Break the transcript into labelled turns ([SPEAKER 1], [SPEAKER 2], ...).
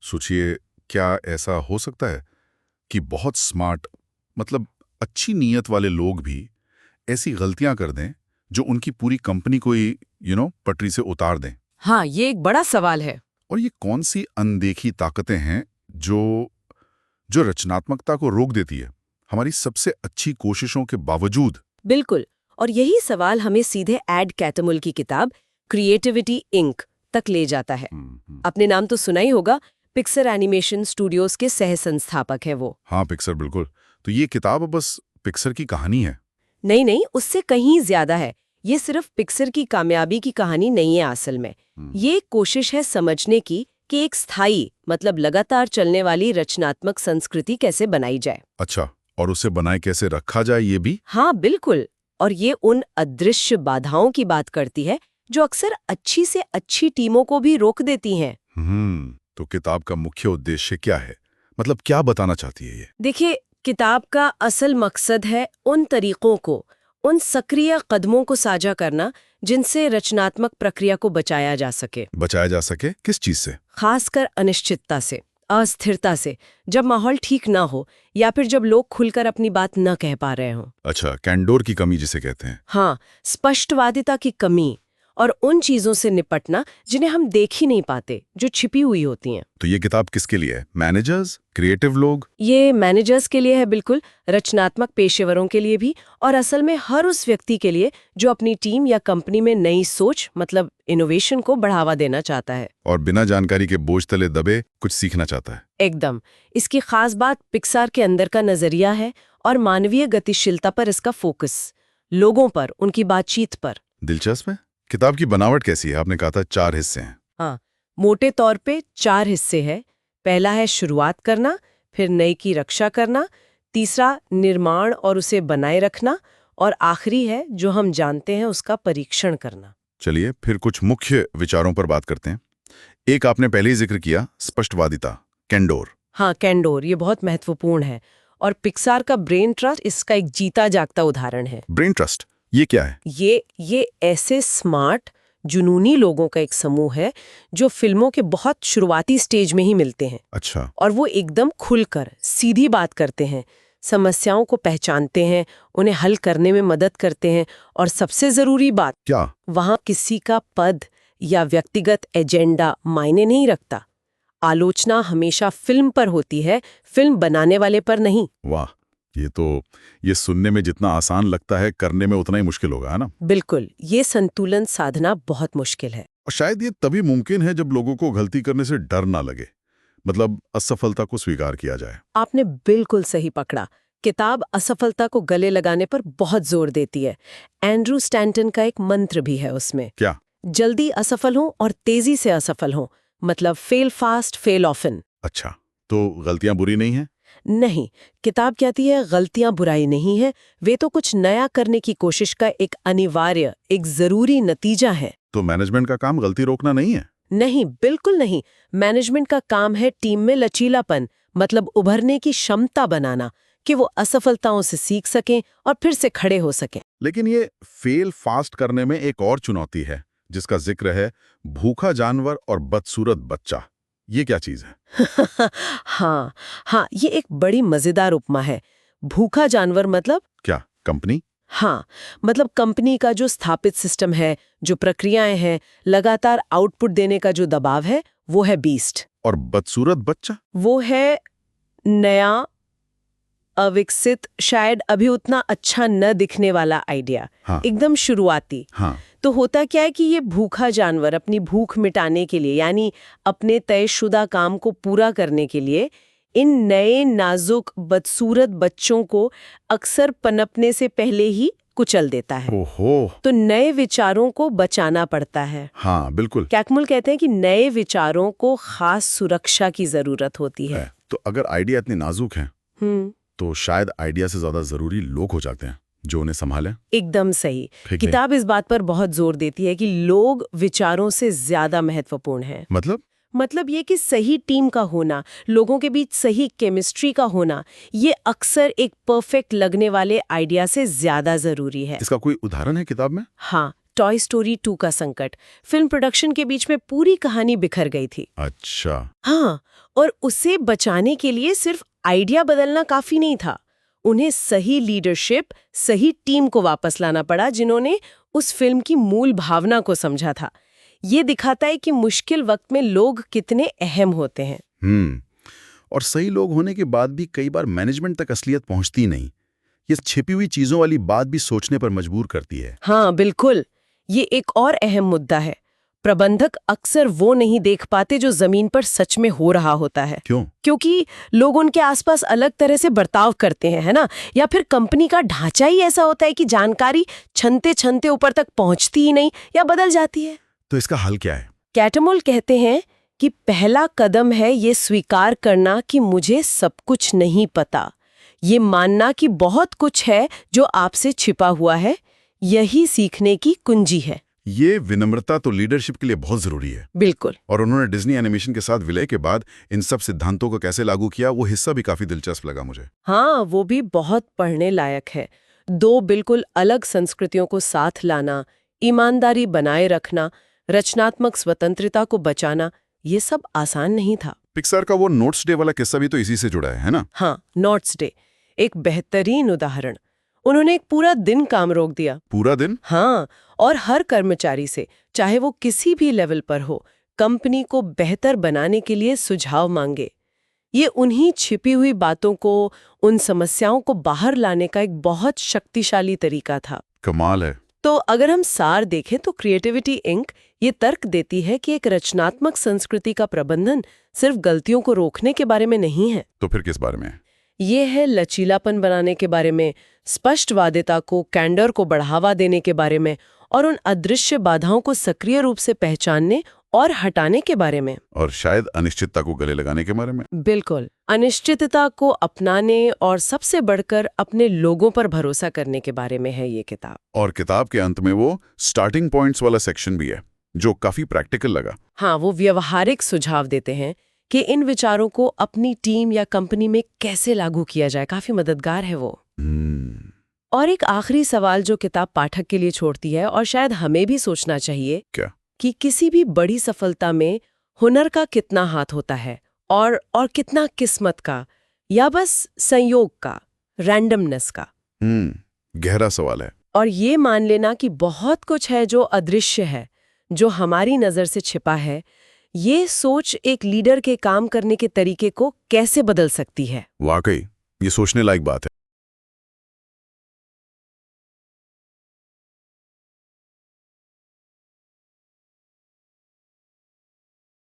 [SPEAKER 1] सोचिए, क्या ऐसा हो सकता है कि बहुत स्मार्ट, मतलब अच्छी नीयत वाले लोग भी ऐसी गलतियां कर दें जो उनकी पूरी कंपनी को ही पटरी से उतार दें?
[SPEAKER 2] हाँ, ये एक बड़ा सवाल है।
[SPEAKER 1] और ये कौन सी अनदेखी ताकतें हैं जो जो रचनात्मकता को रोक देती है, हमारी सबसे अच्छी कोशिशों के बावजूद?
[SPEAKER 2] बिल्कुल। और यही सवाल हमें सीधे एड कैटमुल की किताब क्रिएटिविटी इंक तक ले जाता है। आपने नाम तो सुना ही होगा, पिक्सर एनिमेशन स्टूडियोज के सह संस्थापक है वो।
[SPEAKER 1] हाँ, पिक्सर, बिल्कुल। तो ये किताब बस पिक्सर की कहानी है?
[SPEAKER 2] नहीं नहीं, उससे कहीं ज्यादा है। ये सिर्फ पिक्सर की कामयाबी की कहानी नहीं है असल में। ये एक कोशिश है समझने की कि एक स्थायी, मतलब लगातार चलने वाली रचनात्मक संस्कृति कैसे बनाई जाए।
[SPEAKER 1] अच्छा, और उसे बनाए कैसे रखा जाए ये भी?
[SPEAKER 2] हाँ बिल्कुल। और ये उन अदृश्य बाधाओं की बात करती है जो अक्सर अच्छी से अच्छी टीमों को भी रोक देती हैं।
[SPEAKER 1] तो किताब का मुख्य उद्देश्य क्या है? मतलब क्या बताना चाहती है ये?
[SPEAKER 2] देखिए, किताब का असल मकसद है उन तरीकों को, उन सक्रिय कदमों को साझा करना जिनसे रचनात्मक प्रक्रिया को बचाया जा सके।
[SPEAKER 1] बचाया जा सके किस चीज से?
[SPEAKER 2] खासकर अनिश्चितता से, अस्थिरता से, जब माहौल ठीक ना हो या फिर जब लोग खुलकर अपनी बात न कह पा रहे हों।
[SPEAKER 1] अच्छा, कैंडोर की कमी जिसे कहते हैं।
[SPEAKER 2] हाँ, स्पष्टवादिता की कमी और उन चीजों से निपटना जिन्हें हम देख ही नहीं पाते, जो छिपी हुई होती हैं।
[SPEAKER 1] तो ये किताब किसके लिए है? मैनेजर्स, क्रिएटिव लोग?
[SPEAKER 2] ये मैनेजर्स के लिए है बिल्कुल, रचनात्मक पेशेवरों के लिए भी, और असल में हर उस व्यक्ति के लिए जो अपनी टीम या कंपनी में नई सोच, मतलब इनोवेशन को बढ़ावा देना चाहता है
[SPEAKER 1] और बिना जानकारी के बोझ तले दबे कुछ सीखना चाहता है।
[SPEAKER 2] एकदम। इसकी खास बात पिक्सार के अंदर का नजरिया है और मानवीय गतिशीलता पर इसका फोकस, लोगों पर, उनकी बातचीत पर।
[SPEAKER 1] दिलचस्प है। किताब की बनावट कैसी है? आपने कहा था 4 हिस्से हैं।
[SPEAKER 2] हाँ, मोटे तौर पे 4 हिस्से हैं। पहला है शुरुआत करना, फिर नई की रक्षा करना, तीसरा निर्माण और उसे बनाए रखना, और आखिरी है जो हम जानते हैं उसका परीक्षण करना।
[SPEAKER 1] चलिए फिर कुछ मुख्य विचारों पर बात करते हैं। एक आपने पहले ही जिक्र किया, स्पष्टवादिता, कैंडोर।
[SPEAKER 2] हाँ, कैंडोर, ये बहुत महत्वपूर्ण है और पिक्सार का ब्रेन ट्रस्ट इसका एक जीता जागता उदाहरण है।
[SPEAKER 1] ब्रेन ट्रस्ट, ये क्या है?
[SPEAKER 2] ये ऐसे स्मार्ट, जुनूनी लोगों का एक समूह है जो फिल्मों के बहुत शुरुआती स्टेज में ही मिलते हैं।
[SPEAKER 1] अच्छा।
[SPEAKER 2] और वो एकदम खुलकर सीधी बात करते हैं, समस्याओं को पहचानते हैं, उन्हें हल करने में मदद करते हैं, और सबसे जरूरी बात,
[SPEAKER 1] क्या?
[SPEAKER 2] वहाँ किसी का पद या व्यक्तिगत एजेंडा मायने नहीं रखता। आलोचना हमेशा फिल्म पर होती है, फिल्म बनाने वाले पर नहीं।
[SPEAKER 1] वाह, ये सुनने में जितना आसान लगता है, करने में उतना ही मुश्किल होगा, है ना?
[SPEAKER 2] बिल्कुल, ये संतुलन साधना बहुत मुश्किल है।
[SPEAKER 1] और शायद ये तभी मुमकिन है जब लोगों को गलती करने से डर ना लगे, मतलब असफलता को स्वीकार किया जाए।
[SPEAKER 2] आपने बिल्कुल सही पकड़ा। किताब असफलता को गले लगाने पर बहुत जोर देती है। एंड्रू स्टैंटन का एक मंत्र भी है उसमें।
[SPEAKER 1] क्या?
[SPEAKER 2] जल्दी असफल हों और तेजी से असफल हों, मतलब फेल फास्ट फेल ऑफन।
[SPEAKER 1] अच्छा, तो गलतियां बुरी नहीं हैं?
[SPEAKER 2] नहीं, किताब कहती है गलतियां बुराई नहीं है, वे तो कुछ नया करने की कोशिश का एक अनिवार्य, एक जरूरी नतीजा है।
[SPEAKER 1] तो मैनेजमेंट का काम गलती रोकना नहीं है?
[SPEAKER 2] नहीं, बिल्कुल नहीं। मैनेजमेंट का काम है टीम में लचीलापन, मतलब उभरने की क्षमता बनाना, कि वो असफलताओं से सीख सकें और फिर से खड़े हो सकें।
[SPEAKER 1] लेकिन ये फेल फास्ट करने में एक और चुनौती है जिसका जिक्र है, भूखा जानवर और बदसूरत बच्चा। ये क्या चीज है?
[SPEAKER 2] हाँ, ये एक बड़ी मजेदार उपमा है। भूखा जानवर मतलब?
[SPEAKER 1] क्या, कंपनी?
[SPEAKER 2] हाँ, मतलब कंपनी का जो स्थापित सिस्टम है, जो प्रक्रियाएं हैं, लगातार आउटपुट देने का जो दबाव है, वो है बीस्ट।
[SPEAKER 1] और बदसूरत बच्चा?
[SPEAKER 2] वो है नया, अविकसित, शायद अभी उतना अच्छा न दिखने वाला आइडिया।
[SPEAKER 1] हाँ।
[SPEAKER 2] एकदम शुरुआती।
[SPEAKER 1] हाँ।
[SPEAKER 2] तो होता क्या है कि ये भूखा जानवर अपनी भूख मिटाने के लिए, यानी अपने तयशुदा काम को पूरा करने के लिए, इन नए नाजुक बदसूरत बच्चों को अक्सर पनपने से पहले ही कुचल देता है।
[SPEAKER 1] ओहो।
[SPEAKER 2] तो नए विचारों को बचाना पड़ता है।
[SPEAKER 1] हाँ, बिल्कुल।
[SPEAKER 2] कैटमुल कहते हैं कि नए विचारों को खास सुरक्षा की जरूरत होती है।
[SPEAKER 1] तो अगर आइडिया इतने नाजुक हैं, तो शायद आइडिया से ज्यादा जरूरी लोग हो जाते हैं जो उन्हें संभालें।
[SPEAKER 2] एकदम सही। किताब इस बात पर बहुत जोर देती है कि लोग विचारों से ज्यादा महत्वपूर्ण हैं। मतलब ये कि सही टीम का होना, लोगों के बीच सही केमिस्ट्री का होना, ये अक्सर एक परफेक्ट लगने वाले आइडिया से ज्यादा जरूरी है।
[SPEAKER 1] इसका कोई उदाहरण है किताब में?
[SPEAKER 2] हाँ, टॉय स्टोरी 2 का संकट। फिल्म प्रोडक्शन के बीच में पूरी कहानी बिखर गई थी।
[SPEAKER 1] अच्छा।
[SPEAKER 2] हाँ, और उसे बचाने के लिए सिर्फ आइडिया बदलना काफी नहीं था। उन्हें सही लीडरशिप, सही टीम को वापस लाना पड़ा जिन्होंने उस फिल्म की मूल भावना को समझा था। ये दिखाता है कि मुश्किल वक्त में लोग कितने अहम होते हैं।
[SPEAKER 1] और सही लोग होने के बाद भी कई बार मैनेजमेंट तक असलियत पहुंचती नहीं। ये छिपी हुई चीजों वाली बात भी सोचने पर मजबूर करती है।
[SPEAKER 2] हाँ बिल्कुल, ये एक और अहम मुद्दा है। प्रबंधक अक्सर वो नहीं देख पाते जो जमीन पर सच में हो रहा होता है।
[SPEAKER 1] क्यों?
[SPEAKER 2] क्योंकि लोग उनके आसपास अलग तरह से बर्ताव करते हैं, है ना? या फिर कंपनी का ढांचा ही ऐसा होता है कि जानकारी छनते छनते ऊपर तक पहुंचती ही नहीं या बदल जाती है।
[SPEAKER 1] तो इसका हल क्या है?
[SPEAKER 2] कैटमुल कहते हैं कि पहला कदम है ये स्वीकार करना कि मुझे सब कुछ नहीं पता। ये मानना कि बहुत कुछ है जो आपसे छिपा हुआ है, यही सीखने की कुंजी है।
[SPEAKER 1] ये विनम्रता तो लीडरशिप के लिए बहुत जरूरी है।
[SPEAKER 2] बिल्कुल।
[SPEAKER 1] और उन्होंने डिज्नी एनिमेशन के साथ विलय के बाद इन सब सिद्धांतों को कैसे लागू किया, वो हिस्सा भी काफी दिलचस्प लगा मुझे।
[SPEAKER 2] हाँ, वो भी बहुत पढ़ने लायक है। 2 बिल्कुल अलग संस्कृतियों को साथ लाना, ईमानदारी बनाए रखना, रचनात्मक स्वतंत्रता को बचाना, ये सब आसान नहीं था।
[SPEAKER 1] पिक्सार का वो नोट्स डे वाला किस्सा भी तो इसी से जुड़ा है ना?
[SPEAKER 2] हाँ, नोट्स डे एक बेहतरीन उदाहरण। उन्होंने एक पूरा दिन काम रोक दिया।
[SPEAKER 1] पूरा दिन?
[SPEAKER 2] हाँ, और हर कर्मचारी से, चाहे वो किसी भी लेवल पर हो, कंपनी को बेहतर बनाने के लिए सुझाव मांगे। ये उन्हीं छिपी हुई बातों को, उन समस्याओं को बाहर लाने का एक बहुत शक्तिशाली तरीका था।
[SPEAKER 1] कमाल है।
[SPEAKER 2] तो अगर हम सार देखें तो क्रिएटिविटी इंक ये तर्क देती है कि एक रचनात्मक संस्कृति का प्रबंधन सिर्फ गलतियों को रोकने के बारे में नहीं है।
[SPEAKER 1] तो फिर किस बारे में?
[SPEAKER 2] ये है लचीलापन बनाने के बारे में, स्पष्टवादिता को, कैंडर को बढ़ावा देने के बारे में, और उन अदृश्य बाधाओं को सक्रिय रूप से पहचानने और हटाने के बारे में।
[SPEAKER 1] और शायद अनिश्चितता को गले लगाने के बारे में।
[SPEAKER 2] बिल्कुल, अनिश्चितता को अपनाने और सबसे बढ़कर अपने लोगों पर भरोसा करने के बारे में है ये किताब।
[SPEAKER 1] और किताब के अंत में वो स्टार्टिंग पॉइंट्स वाला सेक्शन भी है जो काफी प्रैक्टिकल लगा।
[SPEAKER 2] हाँ, वो व्यवहारिक सुझाव देते हैं कि इन विचारों को अपनी टीम या कंपनी में कैसे लागू किया जाए। काफी मददगार है वो। और एक आखिरी सवाल जो किताब पाठक के लिए छोड़ती है, और शायद हमें भी सोचना चाहिए,
[SPEAKER 1] क्या?
[SPEAKER 2] कि किसी भी बड़ी सफलता में हुनर का कितना हाथ होता है और कितना किस्मत का, या बस संयोग का, रैंडमनेस का।
[SPEAKER 1] गहरा सवाल है।
[SPEAKER 2] और ये मान लेना कि बहुत कुछ है जो अदृश्य है, जो हमारी नजर से छिपा है, ये सोच एक लीडर के काम करने के तरीके को कैसे बदल सकती है।
[SPEAKER 1] वाकई ये सोचने लायक बात है।